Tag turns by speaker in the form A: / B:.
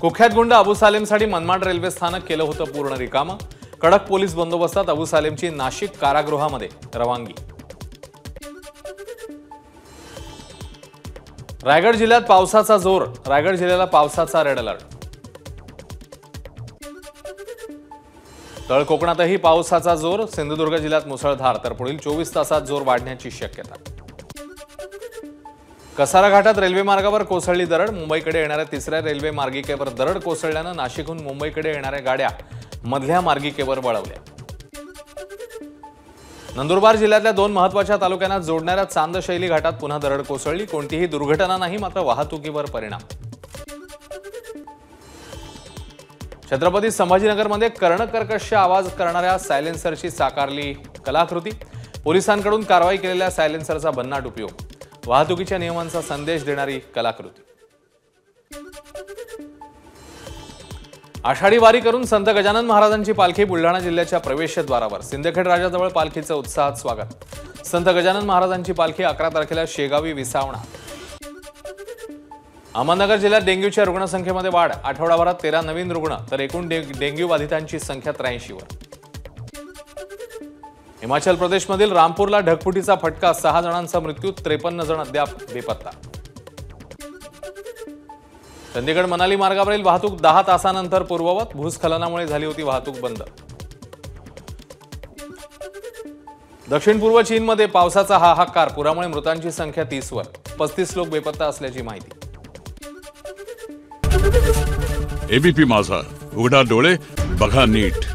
A: कुख्यात गुंड अबू सालेमसाठी मनमाड रेल्वे स्थानक केलं होतं पूर्ण रिकामं। कडक पोलीस बंदोबस्तात अबू सालेमची नाशिक कारागृहामध्ये रवानगी। रायगड जिल्ह्यात पावसाचा जोर, रायगड जिल्ह्याला पावसाचा रेड अलर्ट। तळ कोकणातही पावसाचा जोर, सिंधुदुर्ग जिल्ह्यात मुसळधार, तर पुढील 24 तासात जोर वाढण्याची शक्यता। कसारा घाटात रेल्वे मार्गावर कोसळली दरड, मुंबईकडे येणाऱ्या तिसऱ्या रेल्वे मार्गिकेवर दरड कोसळल्यानं नाशिकहून मुंबईकडे येणाऱ्या गाड्या मधल्या मार्गिकेवर वळवल्या। नंदुरबार जिल्ह्यातल्या 2 महत्त्वाच्या तालुक्यांना जोडणाऱ्या चांदशैली घाटात पुन्हा दरड कोसळली, कोणतीही दुर्घटना नाही, मात्र वाहतुकीवर परिणाम। छत्रपती संभाजीनगरमध्ये कर्णकर्कश आवाज करणाऱ्या सायलेन्सरची साकारली कलाकृती, पोलिसांकडून कारवाई केलेल्या सायलेन्सरचा भन्नाट उपयोग, वाहतुकीच्या नियमांचा संदेश देणारी कलाकृती। आषाढी वारी करून संत गजानन महाराजांची पालखी बुलढाणा जिल्ह्याच्या प्रवेशद्वारावर, सिंदखेड राजाजवळ पालखीचं उत्साहात स्वागत। संत गजानन महाराजांची पालखी 11 तारखेला शेगावी विसावणार। अहमदनगर जिल्ह्यात डेंग्यूच्या रुग्णसंख्येमध्ये वाढ, आठवडाभरात 13 नवीन रुग्ण, तर एकूण डेंग्यू बाधितांची संख्या 83वर। हिमाचल प्रदेशमधील रामपूरला ढगफुटीचा फटका, 6 जणांचा मृत्यू, 53 जण अद्याप बेपत्ता। चंदीगड मनाली मार्गावरील वाहतूक 10 तासानंतर पूर्ववत, भूस्खलनामुळे झाली होती वाहतूक बंद। दक्षिण पूर्व चीनमध्ये पावसाचा हाहाकार, पुरामुळे मृतांची संख्या 30वर, 35 लोक बेपत्ता असल्याची माहिती।
B: एबीपी माझा, उघडा डोळे बघा नीट।